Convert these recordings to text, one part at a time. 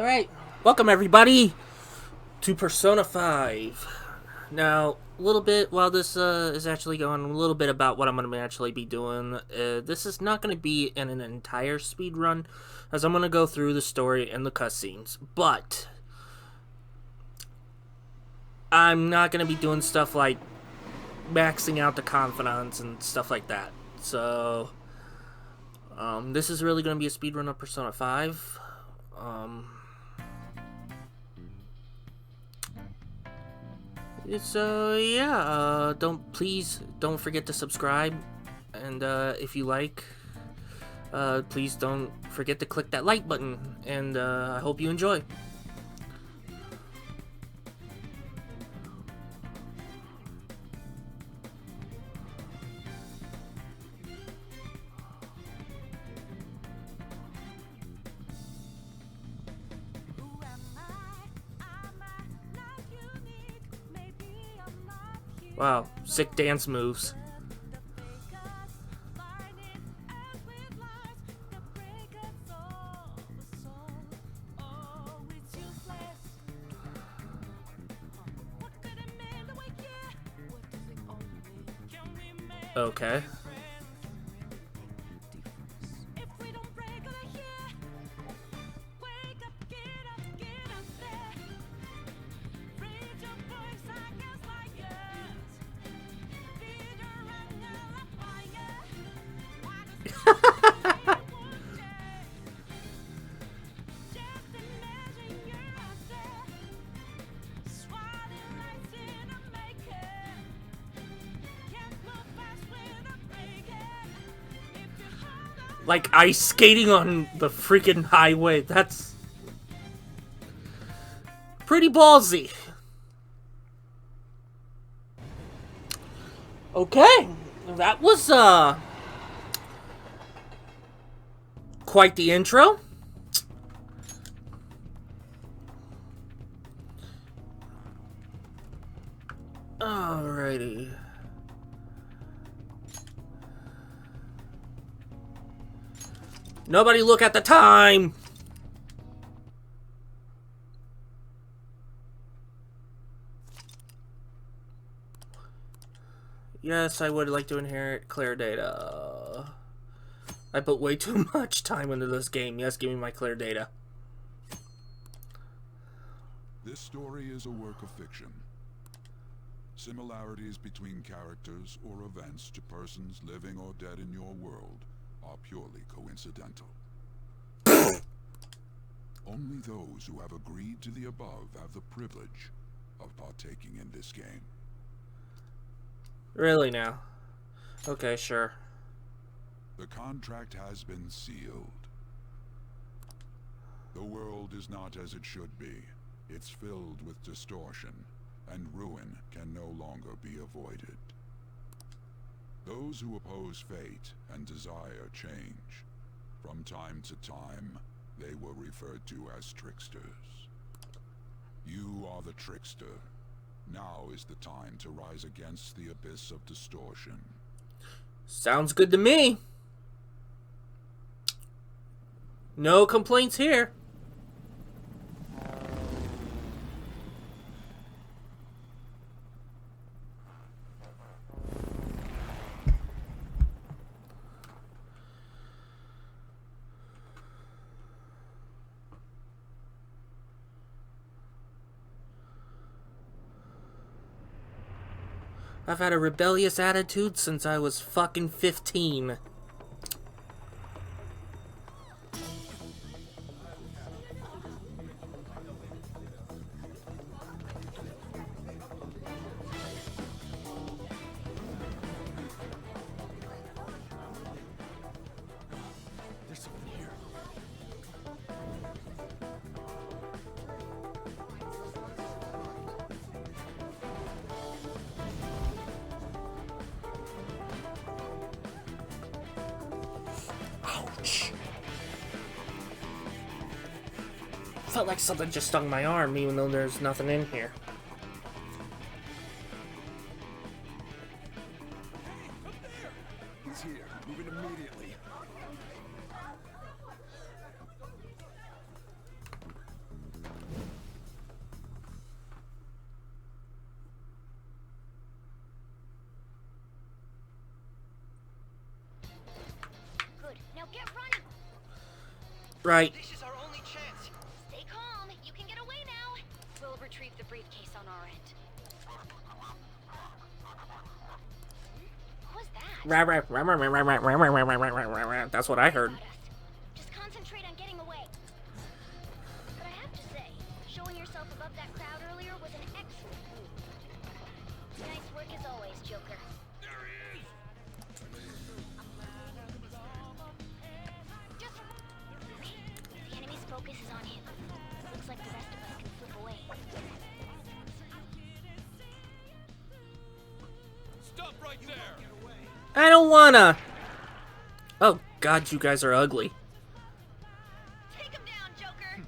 Alright, welcome everybody to Persona 5. Now, a little bit, while this is actually going, a little bit about what I'm going to actually be doing. This is not going to be an entire speed run, as I'm going to go through the story and the cutscenes. But, I'm not going to be doing stuff like maxing out the confidants and stuff like that. So, this is really going to be a speed run of Persona 5. So yeah, please don't forget to subscribe, and if you like, please don't forget to click that like button, and I hope you enjoy. Wow, sick dance moves. Okay. Like ice skating on the freaking highway. That's pretty ballsy. Okay. That was quite the intro. Alrighty. Nobody look at the time! Yes, I would like to inherit clear data. I put way too much time into this game. Yes, give me my clear data. This story is a work of fiction. Similarities between characters or events to persons living or dead in your world are purely coincidental. Only those who have agreed to the above have the privilege of partaking in this game. Really now? Okay, sure. The contract has been sealed. The world is not as it should be. It's filled with distortion, and ruin can no longer be avoided. Those who oppose fate and desire change, from time to time, they were referred to as tricksters. You are the trickster. Now is the time to rise against the abyss of distortion. Sounds good to me. No complaints here. I've had a rebellious attitude since I was fucking 15. There's something here. Ouch. Felt like something just stung my arm, even though there's nothing in here. He's here. Move it immediately. Right. This is our only chance. Stay calm. You can get away now. We'll retrieve the briefcase on our end. What was that? That's what I heard. Just concentrate on getting away. But I have to say, showing yourself above that crowd earlier was an excellent move. Nice work as always, Joker. There he is! Just okay. The enemy's focus is on him. Looks like the rest of us can slip away. Stop right there! I don't wanna. Oh God, you guys are ugly. Take him down, Joker.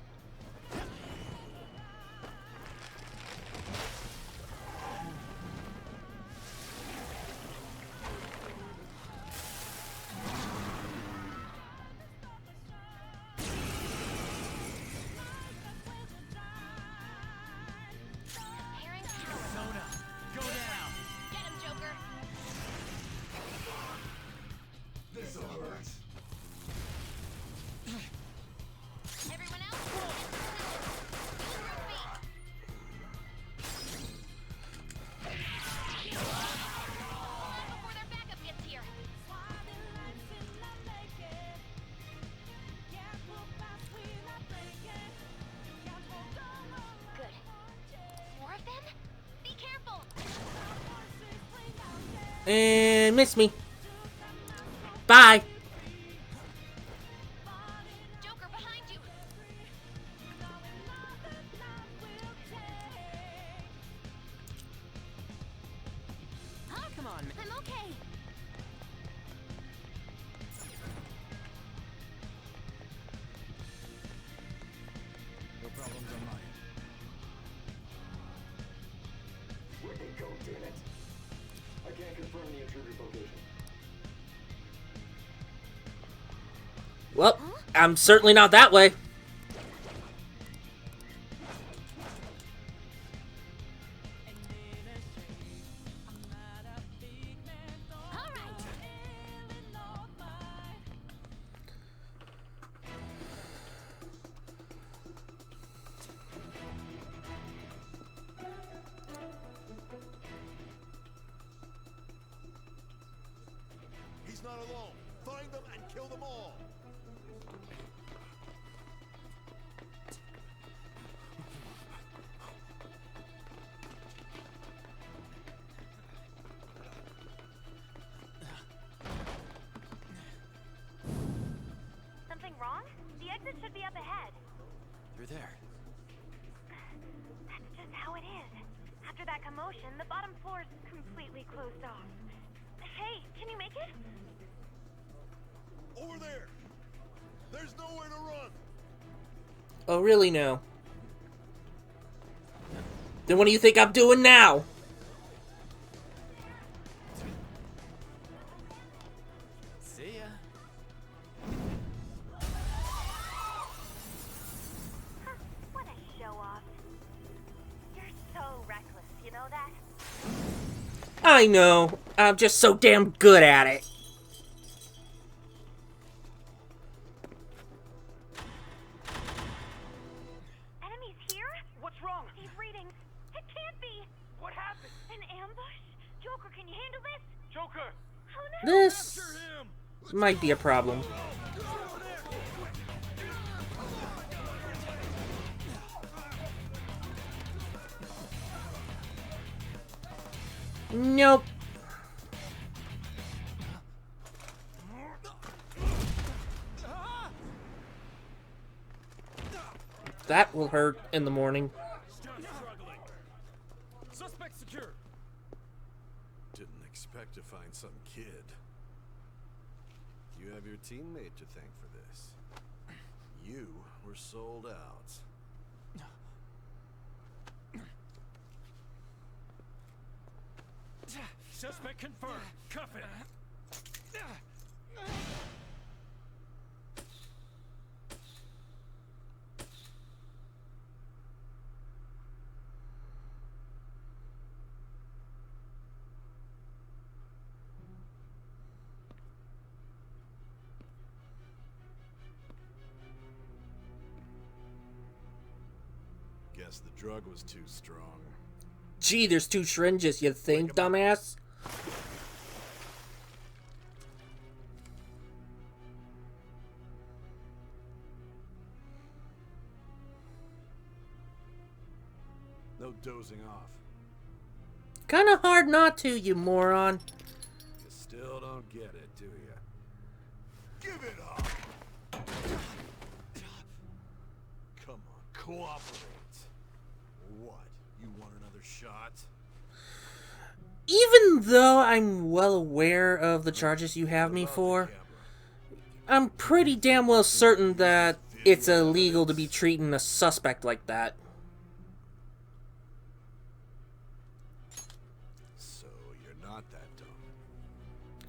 Preparing to kill him. Persona, go now! Get him, Joker. This hurts. Everyone else, get before their backup gets here. Good. More of them? Be careful. And miss me. Bye. Joker, behind you. Oh, come on. I'm okay. No problems on mine. Where'd they go, damn it? I can't confirm the intruder's location. Well, I'm certainly not that way. All right. He's not alone. Find them and kill them all. Something wrong? The exit should be up ahead. You're there. That's just how it is. After that commotion, the bottom floor is completely closed off. Hey, can you make it? Over there. There's nowhere to run. Oh, really? No. Then what do you think I'm doing now? See ya. What a show off. You're so reckless, you know that? I know. I'm just so damn good at it. Enemies here? What's wrong? These readings. It can't be. What happened? An ambush? Joker, can you handle this? Joker! Oh no! This Capture him. might be a problem. Nope. That will hurt in the morning. Stop struggling. Suspect secure. Didn't expect to find some kid. You have your teammate to thank for this. You were sold out. Suspect confirmed. Cuff it. Guess the drug was too strong. Gee, there's 2 syringes, you think, dumbass? No dozing off. Kinda hard not to, you moron. You still don't get it, do you? Give it up! Come on, cooperate. What? You want another shot? Even though I'm well aware of the charges you have me for, I'm pretty damn well certain that it's illegal to be treating a suspect like that. So you're not that dumb.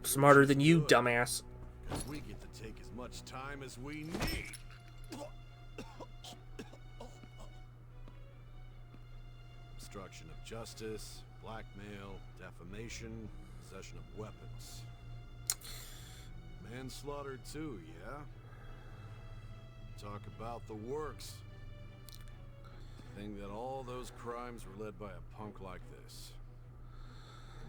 Smarter than you, dumbass. Because we get to take as much time as we need. Obstruction of justice, blackmail, defamation, possession of weapons. Manslaughter too, yeah? Talk about the works. To think that all those crimes were led by a punk like this.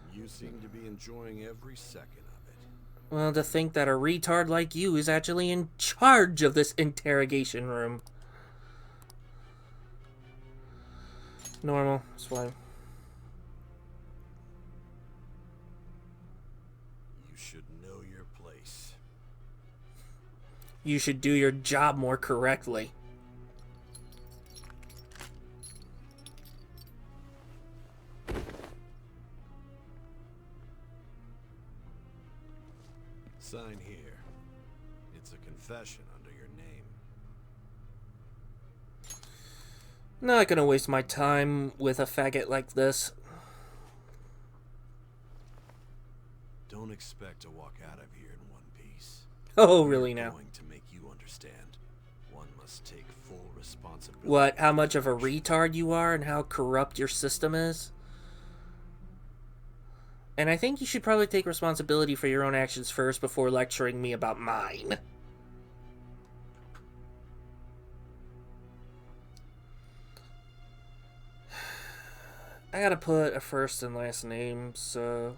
And you seem to be enjoying every second of it. Well, to think that a retard like you is actually in charge of this interrogation room. Normal, it's fine. You should know your place. You should do your job more correctly. Sign here. It's a confession under your name. Not gonna waste my time with a faggot like this. Don't expect to walk out of here in one piece. Oh, really now? Going to make you understand. One must take full responsibility. What, how much of a retard you are and how corrupt your system is? And I think you should probably take responsibility for your own actions first before lecturing me about mine. I gotta put a first and last name, so...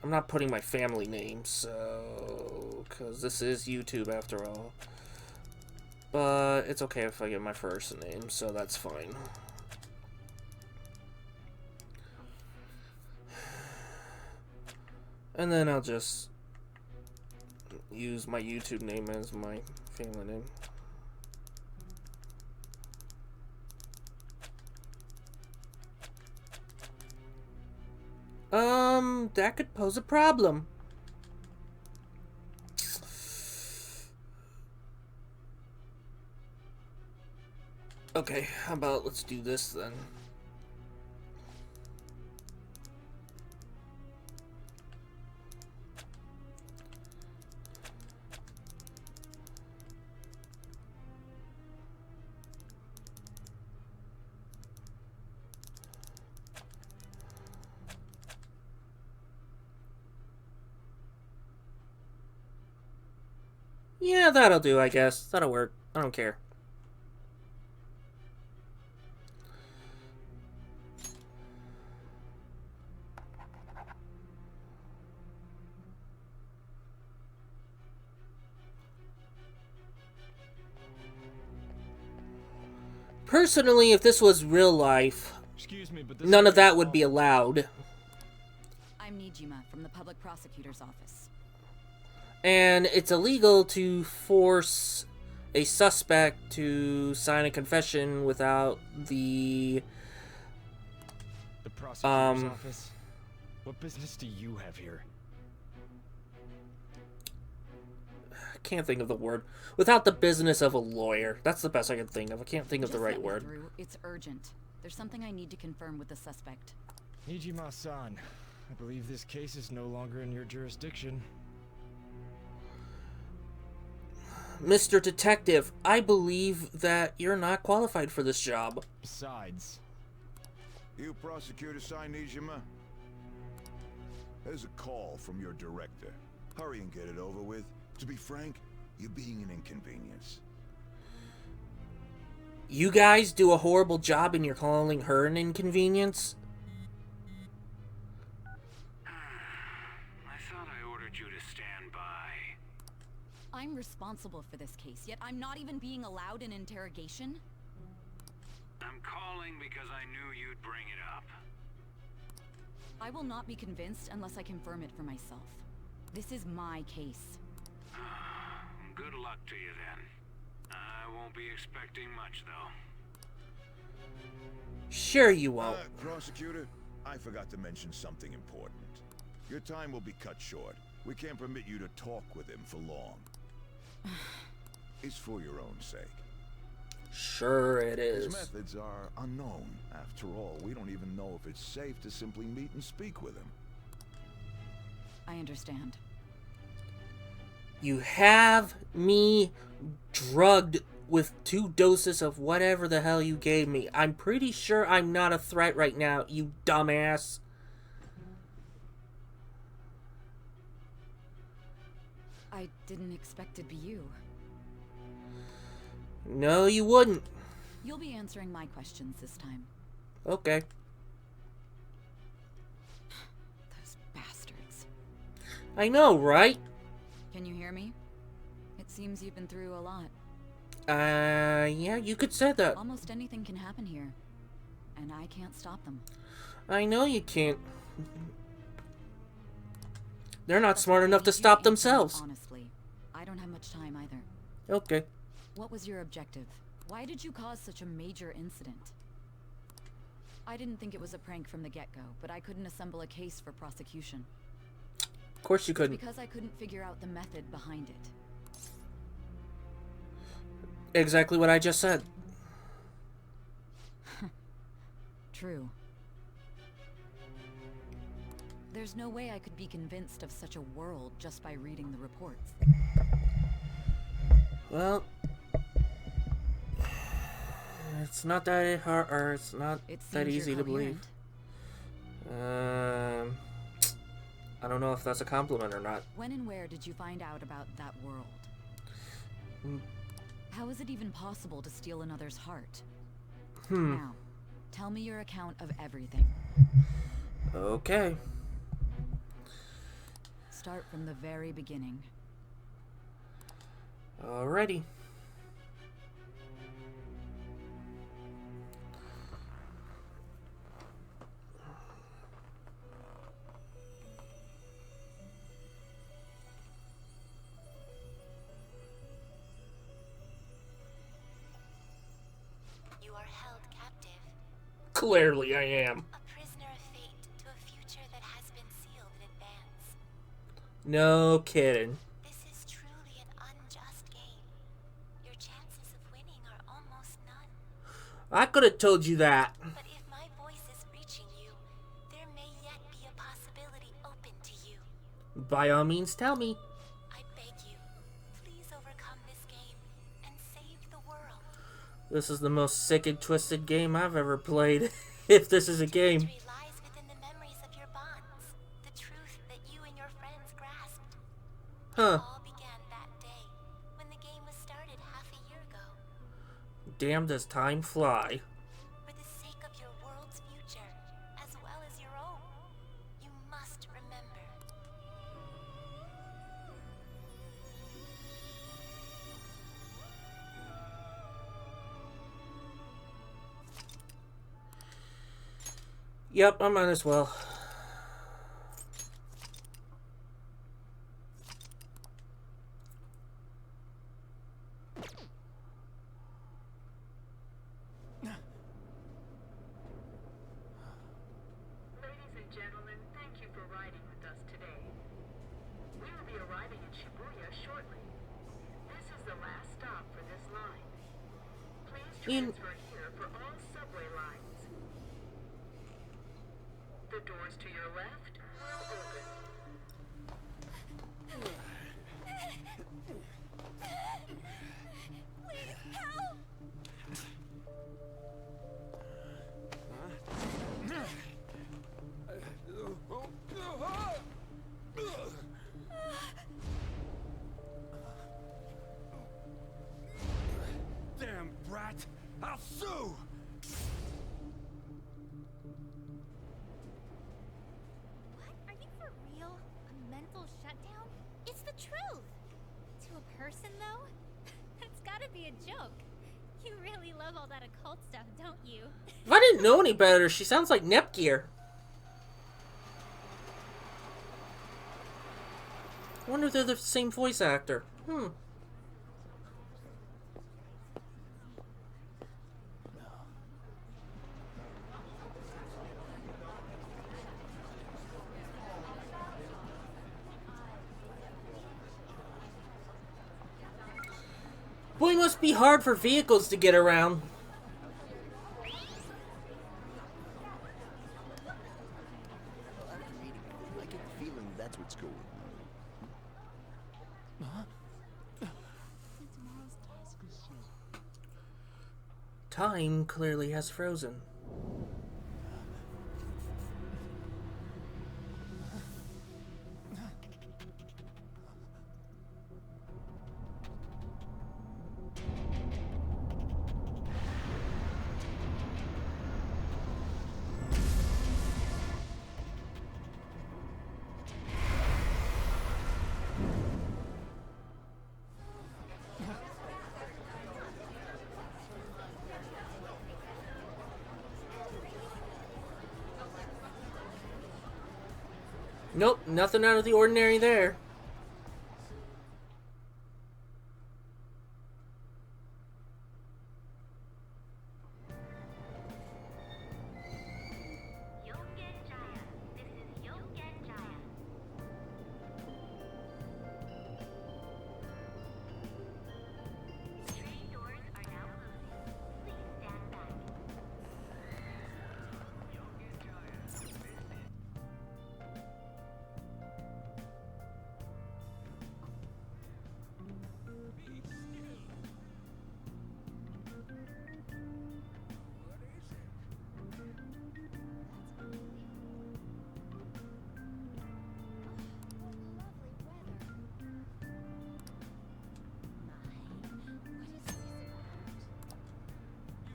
I'm not putting my family name, so... because this is YouTube after all. But it's okay if I get my first name, so that's fine. And then I'll just use my YouTube name as my family name. That could pose a problem. Okay, how about let's do this then. Yeah, that'll do, I guess. That'll work. I don't care. Personally, if this was real life, Excuse me, but this none of is that would be allowed. I'm Nijima from the public prosecutor's office. And it's illegal to force a suspect to sign a confession without the... prosecutor's office. What business do you have here? I can't think of the word. Without the business of a lawyer. That's the best I can think of. I can't think of the Just right let me word. through. It's urgent. There's something I need to confirm with the suspect. Nijima-san, I believe this case is no longer in your jurisdiction. Mr. Detective, I believe that you're not qualified for this job. Besides, You prosecutor sign Nijima? There's a call from your director. Hurry and get it over with. To be frank, you're being an inconvenience. You guys do a horrible job and you're calling her an inconvenience? I thought I ordered you to stand by. I'm responsible for this case, yet I'm not even being allowed an interrogation? I'm calling because I knew you'd bring it up. I will not be convinced unless I confirm it for myself. This is my case. Good luck to you then. I won't be expecting much, though. Sure you won't. Prosecutor, I forgot to mention something important. Your time will be cut short. We can't permit you to talk with him for long. It's for your own sake. Sure it His is. methods are unknown. After all, we don't even know if it's safe to simply meet and speak with him. I understand. You have me drugged with 2 doses of whatever the hell you gave me. I'm pretty sure I'm not a threat right now, you dumbass. I didn't expect it'd be you. No, you wouldn't. You'll be answering my questions this time. Okay. Those bastards. I know, right? Can you hear me? It seems you've been through a lot. Yeah, you could say that. Almost anything can happen here, and I can't stop them. I know you can't. They're not That's smart why I enough to need you stop answer me themselves. Honestly, I don't have much time either. Okay. What was your objective? Why did you cause such a major incident? I didn't think it was a prank from the get-go, but I couldn't assemble a case for prosecution. Of course you couldn't. Because I couldn't figure out the method behind it. Exactly what I just said. True. There's no way I could be convinced of such a world just by reading the reports. Well, it's not that hard, or it's not It that seems easy you're to believe. coherent. I don't know if that's a compliment or not. When and where did you find out about that world? How is it even possible to steal another's heart? Now, tell me your account of everything. Okay. Start from the very beginning. Alrighty. You are held captive, Clearly I am. a prisoner of fate to a future that has been sealed in advance. No kidding. This is truly an unjust game. Your chances of winning are almost none. I could have told you that. But if my voice is reaching you, there may yet be a possibility open to you. By all means, tell me. I beg you, please overcome this game and save the world. This is the most sick and twisted game I've ever played. If this is a game. Victory lies within the memories of your bonds, the truth that you and your friends grasped. Huh. All began that day, when the game was started half a year ago. Damn, does time fly. For the sake of your world's future, as well as your own, you must remember. Yep, I might as well. Ladies and gentlemen, thank you for riding with us today. We will be arriving in Shibuya shortly. This is the last stop for this line. Please transfer here for all subway lines. The doors to your left will open. Damn brat! I'll actually a joke. You really love all that occult stuff, don't you? If I didn't know any better, she sounds like Nepgear. I wonder if they're the same voice actor. Boy, must be hard for vehicles to get around. I get the feeling that's what's going on. Time clearly has frozen. Nope, nothing out of the ordinary there.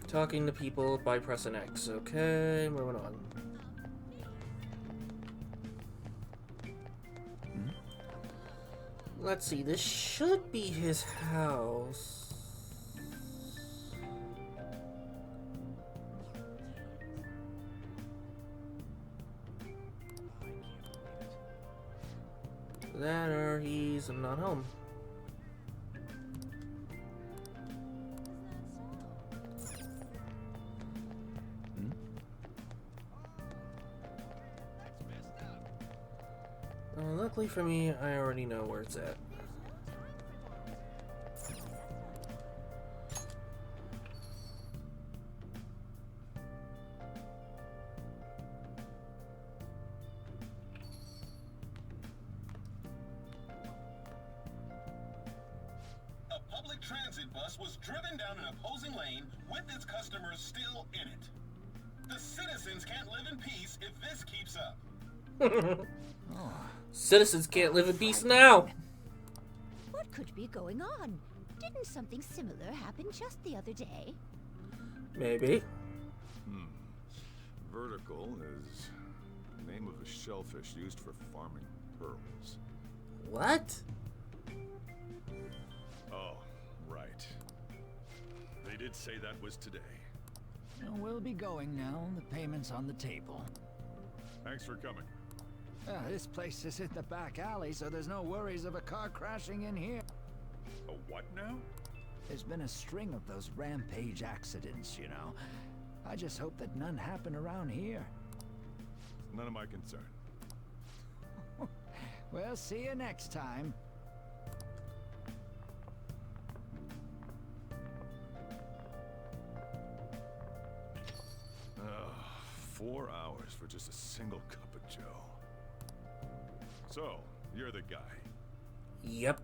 Talking to people by pressing X. Okay, moving on. Let's see, this should be his house. That or he's not home. Luckily for me, I already know where it's at. A public transit bus was driven down an opposing lane with its customers still in it. The citizens can't live in peace if this keeps up. Citizens can't live in peace now. What could be going on? Didn't something similar happen just the other day? Maybe. Vertical is the name of a shellfish used for farming pearls. What? Oh, right. They did say that was today. We'll be going now. The payment's on the table. Thanks for coming. This place is in the back alley, so there's no worries of a car crashing in here. A what now? There's been a string of those rampage accidents, you know. I just hope that none happen around here. None of my concern. Well, see you next time. Oh, 4 hours for just a single cup of joe. So, you're the guy. Yep.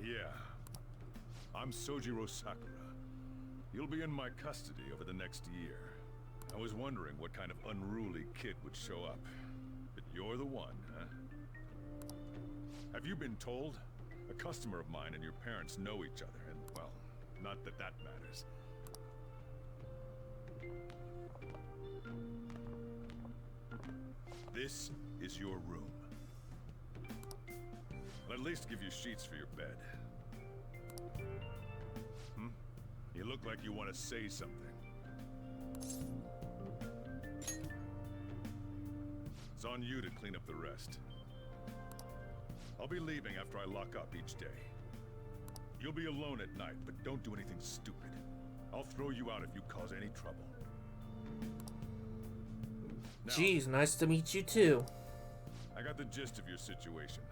Yeah. I'm Sojiro Sakura. You'll be in my custody over the next year. I was wondering what kind of unruly kid would show up. But you're the one, huh? Have you been told? A customer of mine and your parents know each other, and, well, not that that matters. This is your room. at least give you sheets for your bed. Hmm? You look like you want to say something. It's on you to clean up the rest. I'll be leaving after I lock up each day. You'll be alone at night, but don't do anything stupid. I'll throw you out if you cause any trouble. Now, Jeez, nice to meet you too. I got the gist of your situation.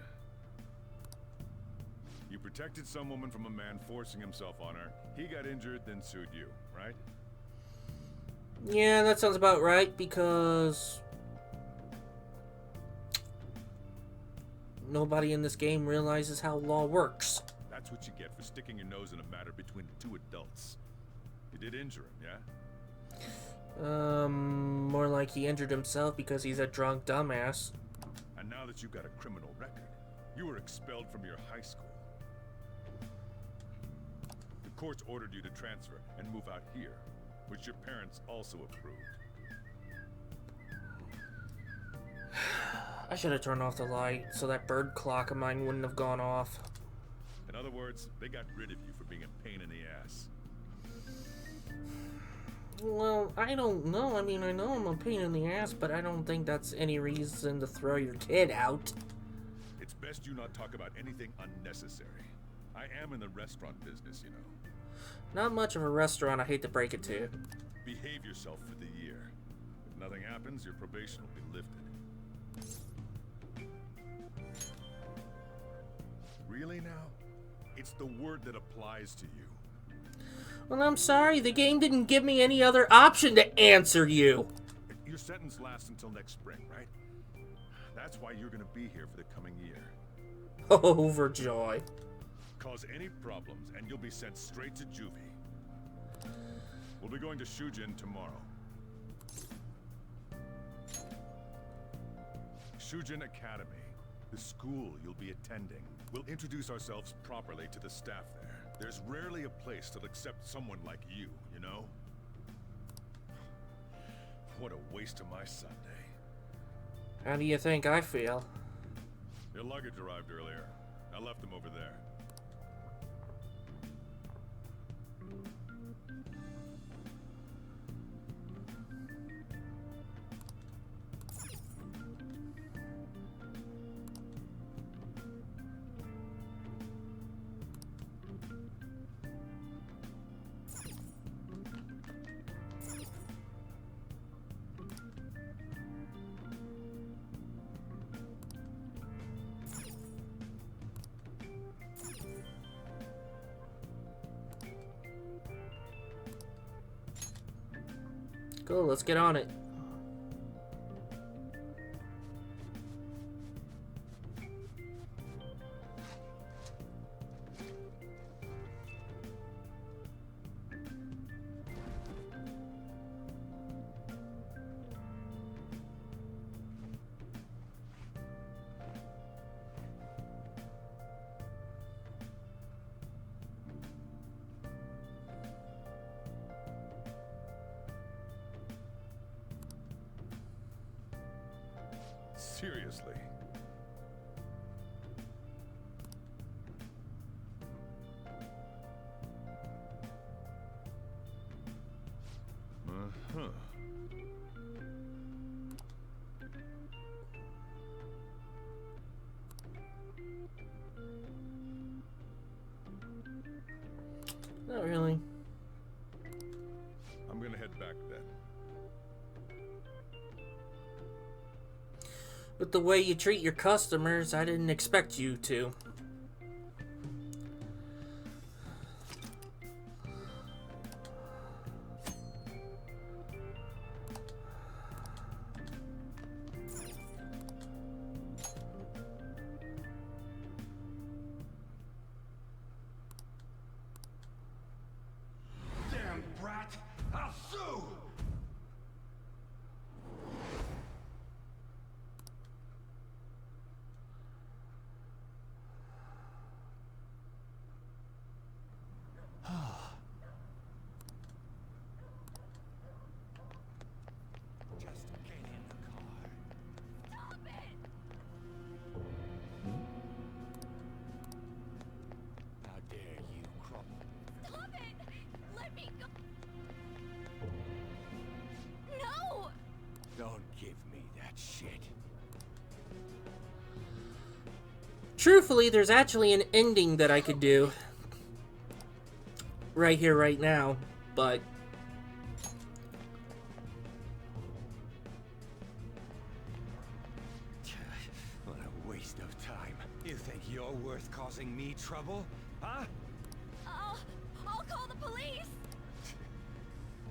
You protected some woman from a man forcing himself on her. He got injured, then sued you, right? Yeah, that sounds about right, because nobody in this game realizes how law works. That's what you get for sticking your nose in a matter between two adults. You did injure him, yeah? More like he injured himself because he's a drunk dumbass. And now that you've got a criminal record, you were expelled from your high school. The courts ordered you to transfer and move out here, which your parents also approved. I should have turned off the light so that bird clock of mine wouldn't have gone off. In other words, they got rid of you for being a pain in the ass. Well, I don't know. I mean, I know I'm a pain in the ass, but I don't think that's any reason to throw your kid out. It's best you not talk about anything unnecessary. I am in the restaurant business, you know. Not much of a restaurant, I hate to break it to you. Behave yourself for the year. If nothing happens, your probation will be lifted. Really now? It's the word that applies to you. Well, I'm sorry, the game didn't give me any other option to answer you. Your sentence lasts until next spring, right? That's why you're gonna be here for the coming year. Overjoy. Cause any problems, and you'll be sent straight to juvie. We'll be going to Shujin tomorrow. Shujin Academy, the school you'll be attending. We'll introduce ourselves properly to the staff there. There's rarely a place that'll accept someone like you, you know? What a waste of my Sunday. How do you think I feel? Your luggage arrived earlier. I left them over there. Cool, let's get on it. Seriously. Uh-huh. Not really. I'm gonna head back then. With the way you treat your customers, I didn't expect you to. Damn brat! I'll sue! Don't give me that shit. Truthfully, there's actually an ending that I could do right here, right now, but what a waste of time. You think you're worth causing me trouble? Huh? I'll call the police!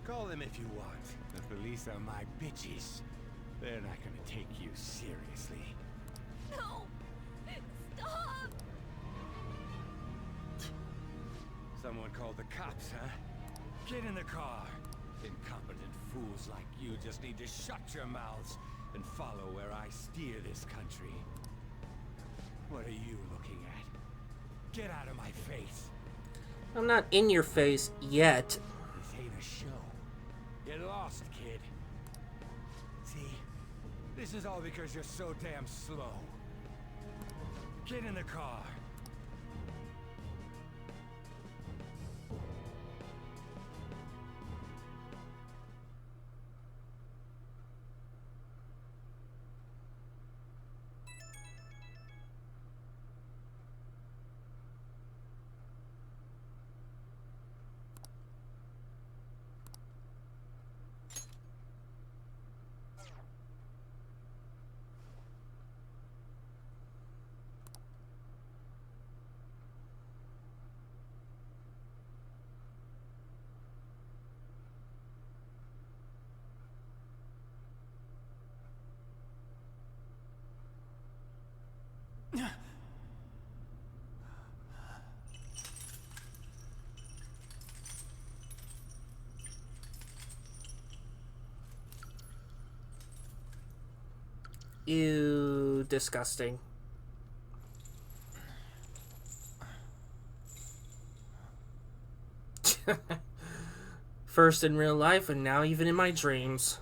Call them if you want. The police are my bitches. They're not gonna take you seriously. No! Stop! Someone called the cops, huh? Get in the car. Incompetent fools like you just need to shut your mouths and follow where I steer this country. What are you looking at? Get out of my face. I'm not in your face yet. This ain't a show. Get lost, kid. See? This is all because you're so damn slow. Get in the car. Ew, disgusting. First in real life, and now even in my dreams.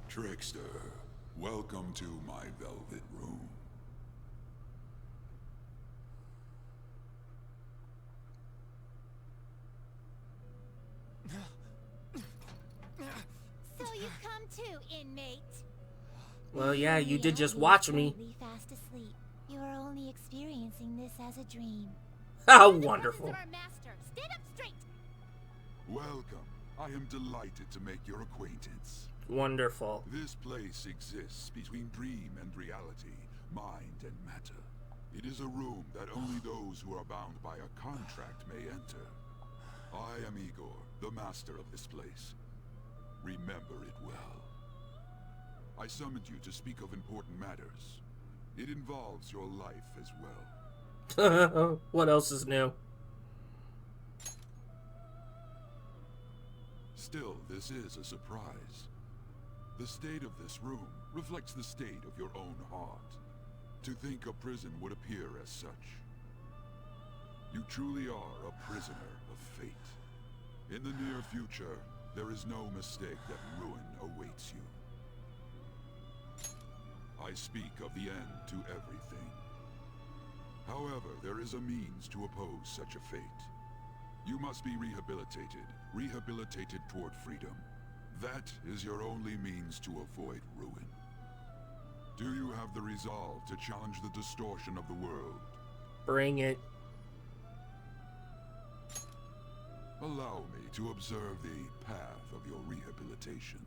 Trickster, welcome to my velvet room. So you've come too, inmate. Well, yeah, you did just watch me. Fast asleep. You are only experiencing this as a dream. How wonderful. Our master. Stand up straight. Welcome. I am delighted to make your acquaintance. Wonderful. This place exists between dream and reality, mind and matter. It is a room that only those who are bound by a contract may enter. I am Igor, the master of this place. Remember it well. I summoned you to speak of important matters. It involves your life as well. What else is new? Still, this is a surprise. The state of this room reflects the state of your own heart. To think a prison would appear as such. You truly are a prisoner of fate. In the near future, there is no mistake that ruin awaits you. I speak of the end to everything. However, there is a means to oppose such a fate. You must be rehabilitated, rehabilitated toward freedom. That is your only means to avoid ruin. Do you have the resolve to challenge the distortion of the world? Bring it. Allow me to observe the path of your rehabilitation.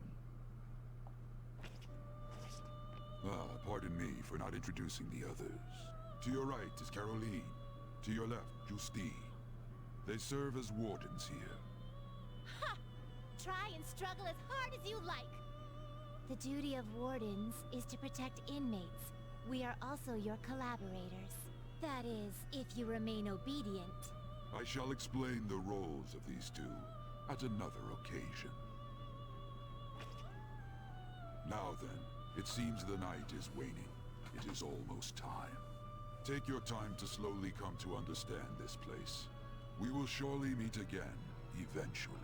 Pardon me for not introducing the others. To your right is Caroline. To your left, Justine. They serve as wardens here. Ha! Try and struggle as hard as you like. The duty of wardens is to protect inmates. We are also your collaborators. That is, if you remain obedient. I shall explain the roles of these two at another occasion. Now then, it seems the night is waning. It is almost time. Take your time to slowly come to understand this place. We will surely meet again, eventually.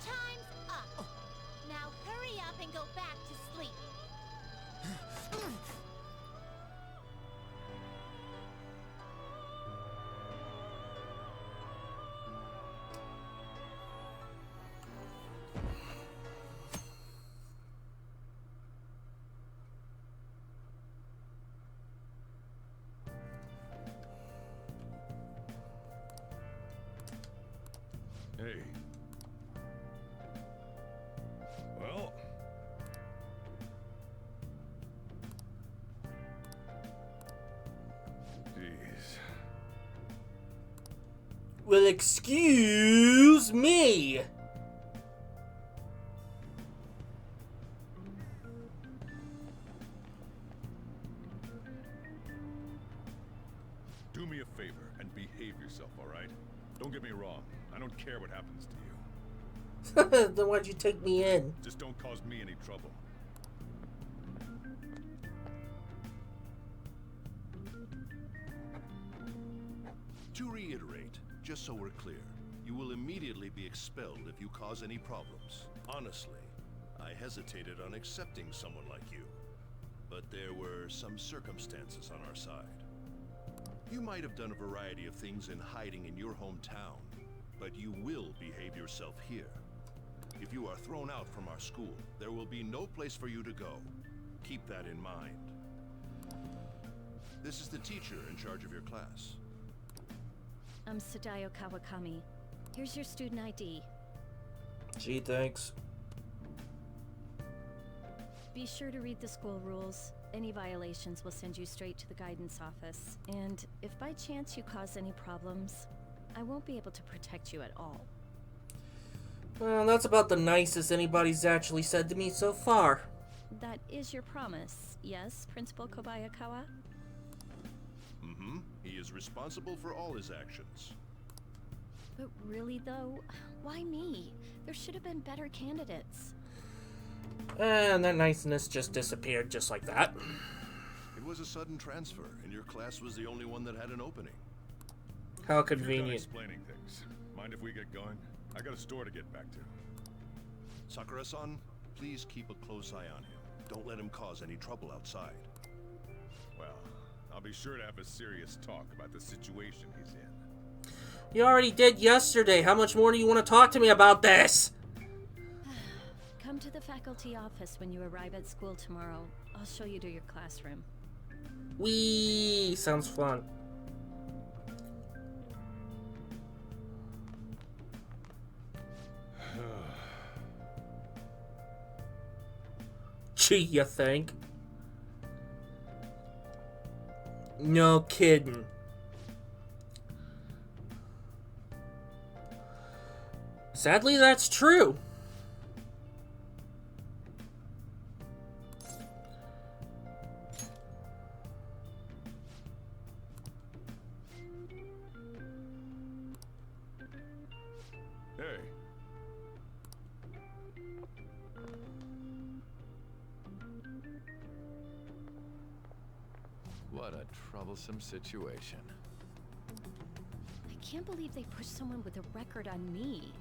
Time's up! Now hurry up and go back to sleep. Hey. Well. Jeez. Well, excuse me. Do me a favor and behave yourself, all right? Don't get me wrong. I don't care what happens to you. Then why'd you take me in? Just don't cause me any trouble. To reiterate, just so we're clear, you will immediately be expelled if you cause any problems. Honestly, I hesitated on accepting someone like you, but there were some circumstances on our side. You might have done a variety of things in hiding in your hometown, but you will behave yourself here. If you are thrown out from our school, there will be no place for you to go. Keep that in mind. This is the teacher in charge of your class. I'm Sadayo Kawakami. Here's your student ID. Gee, thanks. Be sure to read the school rules. Any violations will send you straight to the guidance office. And if by chance you cause any problems, I won't be able to protect you at all. Well, that's about the nicest anybody's actually said to me so far. That is your promise, yes, Principal Kobayakawa? Mm-hmm. He is responsible for all his actions. But really though, why me? There should have been better candidates. And that niceness just disappeared just like that. It was a sudden transfer, and your class was the only one that had an opening. How You're done convenient. explaining things. Mind if we get going? I got a store to get back to. Sakura-san, please keep a close eye on him. Don't let him cause any trouble outside. Well, I'll be sure to have a serious talk about the situation he's in. You already did yesterday. How much more do you want to talk to me about this? Come to the faculty office when you arrive at school tomorrow. I'll show you to your classroom. Whee! Sounds fun. Gee, you think? No kidding. Sadly, that's true. Hey. What a troublesome situation. I can't believe they pushed someone with a record on me.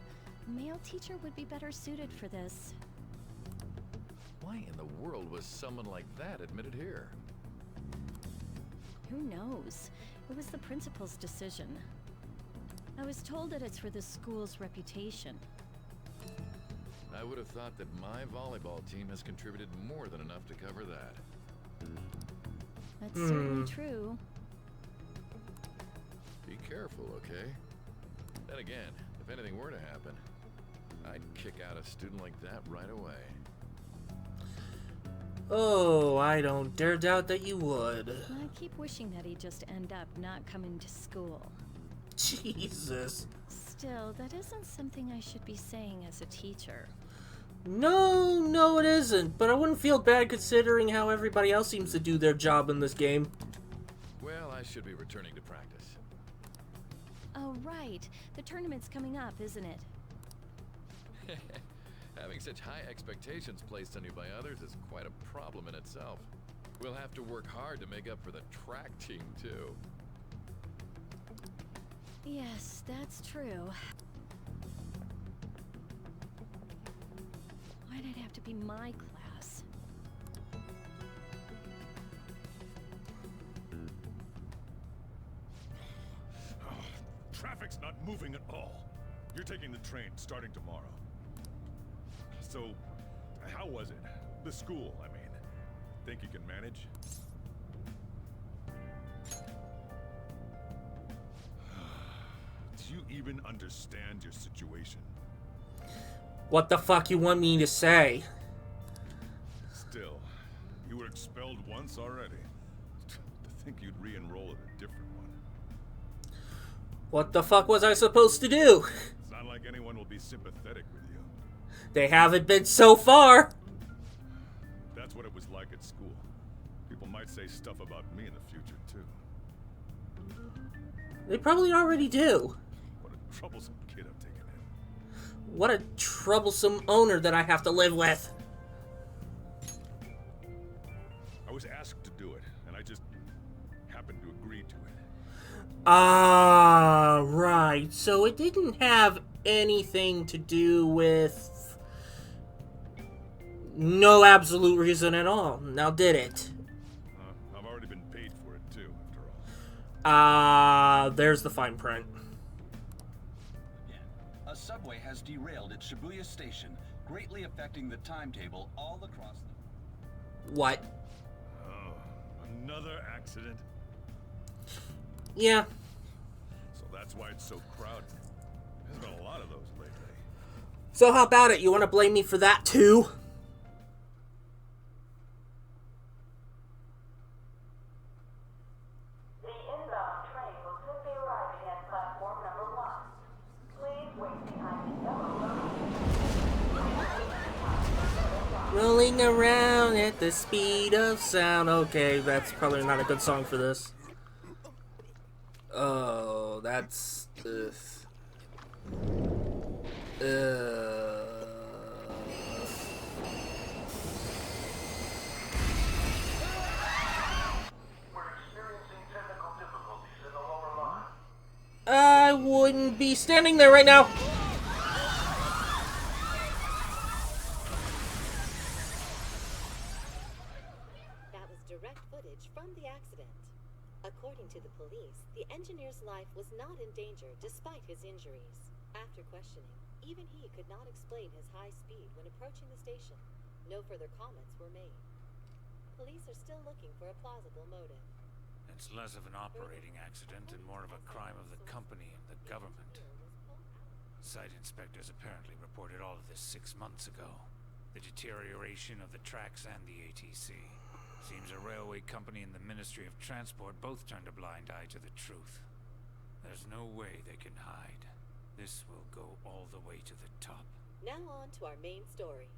A male teacher would be better suited for this. Why in the world was someone like that admitted here? Who knows? It was the principal's decision. I was told that it's for the school's reputation. I would have thought that my volleyball team has contributed more than enough to cover that. That's certainly true. Be careful, okay? Then again, if anything were to happen, I'd kick out a student like that right away. Oh, I don't dare doubt that you would. I keep wishing that he'd just end up not coming to school. Jesus. Still, that isn't something I should be saying as a teacher. No, it isn't. But I wouldn't feel bad considering how everybody else seems to do their job in this game. Well, I should be returning to practice. Oh, right. The tournament's coming up, isn't it? Having such high expectations placed on you by others is quite a problem in itself. We'll have to work hard to make up for the track team, too. Yes, that's true. Why'd it have to be my class? Traffic's not moving at all. You're taking the train starting tomorrow. So, how was it? The school, I mean. Think you can manage? Do you even understand your situation? What the fuck you want me to say? Still, you were expelled once already. To think you'd re-enroll at a different one. What the fuck was I supposed to do? It's not like anyone will be sympathetic with you. They haven't been so far. That's what it was like at school. People might say stuff about me in the future, too. They probably already do. What a troublesome kid I've taken in. What a troublesome owner that I have to live with. I was asked to do it, and I just happened to agree to it. Ah, right. So it didn't have anything to do with... no absolute reason at all. Now did it? I've already been paid for it, too, after all. There's the fine print. A subway has derailed at Shibuya Station, greatly affecting the timetable all across the... What? Oh, another accident? Yeah. So that's why it's so crowded. There's been a lot of those lately. So how about it? You want to blame me for that too? Rolling around at the speed of sound. Okay, that's probably not a good song for this. Oh, that's... Ugh. I wouldn't be standing there right now. That was direct footage from the accident. According to the police, the engineer's life was not in danger despite his injuries. After questioning, even he could not explain his high speed when approaching the station. No further comments were made. Police are still looking for a plausible motive. It's less of an operating accident and more of a crime of the company and the government. Site inspectors apparently reported all of this 6 months ago. The deterioration of the tracks and the ATC. Seems a railway company and the Ministry of Transport both turned a blind eye to the truth. There's no way they can hide. This will go all the way to the top. Now on to our main story.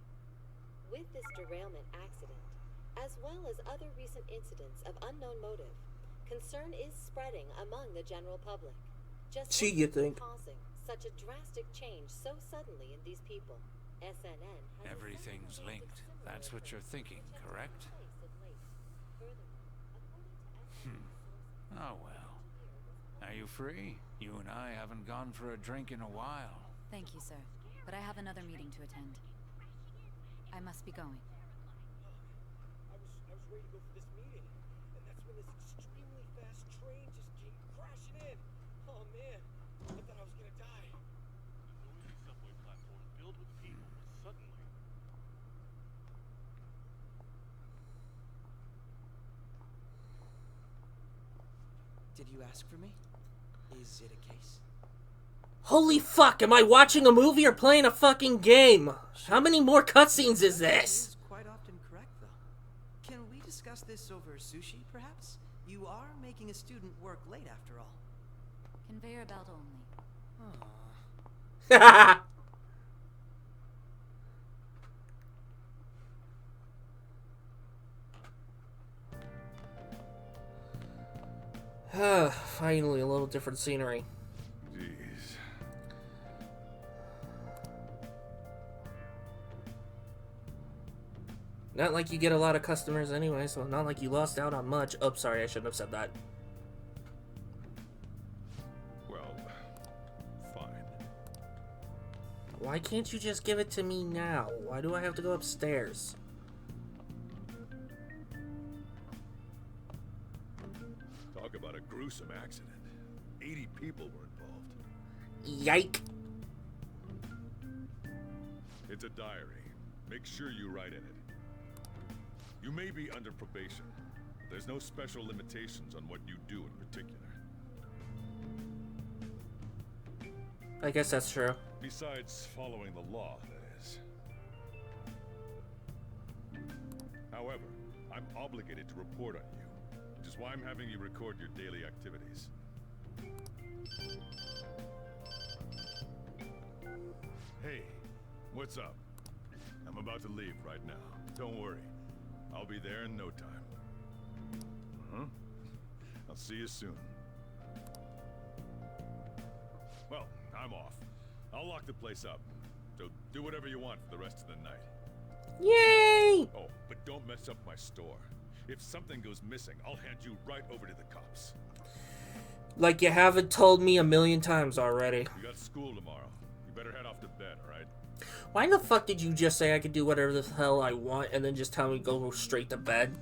With this derailment accident, as well as other recent incidents of unknown motive, concern is spreading among the general public. Just Gee, you think? causing such a drastic change so suddenly in these people. SNN has Everything's linked. That's what you're thinking, correct? Oh well. Are you free? You and I haven't gone for a drink in a while. Thank you, sir. But I have another meeting to attend. I must be going. I was ready to go for this meeting, and that's when this extremely fast train just came crashing in. Oh man, I thought I was gonna die. A noisy subway platform filled with people suddenly. Did you ask for me? Is it a case? Holy fuck, am I watching a movie or playing a fucking game? How many more cutscenes is this? Quite often correct, though. Can we discuss this over sushi, perhaps? You are making a student work late, after all. Conveyor belt only. Aw. Finally, a little different scenery. Jeez. Not like you get a lot of customers anyway, so not like you lost out on much. Oh, sorry, I shouldn't have said that. Well, fine. Why can't you just give it to me now? Why do I have to go upstairs? Talk about a gruesome accident. 80 people were involved. Yike. It's a diary. Make sure you write in it. You may be under probation, but there's no special limitations on what you do in particular. I guess that's true. Besides following the law, that is. However, I'm obligated to report on you, which is why I'm having you record your daily activities. Hey, what's up? I'm about to leave right now. Don't worry. I'll be there in no time. I'll see you soon. Well, I'm off. I'll lock the place up. So do whatever you want for the rest of the night. Yay! Oh, but don't mess up my store. If something goes missing, I'll hand you right over to the cops. Like you haven't told me a million times already. You got school tomorrow. You better head off to bed, alright? Why the fuck did you just say I could do whatever the hell I want and then just tell me to go straight to bed?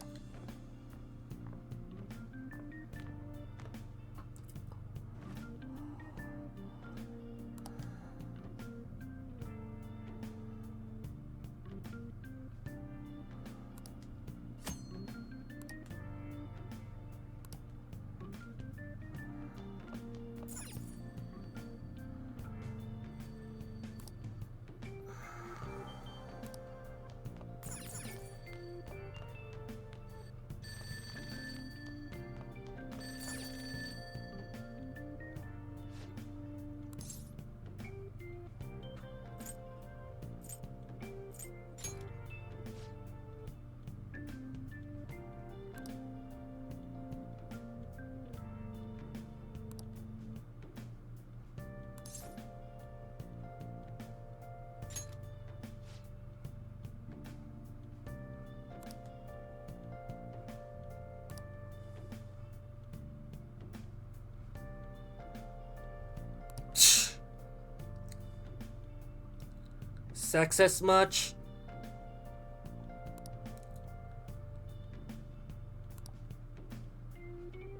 Sexist much?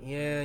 Yeah.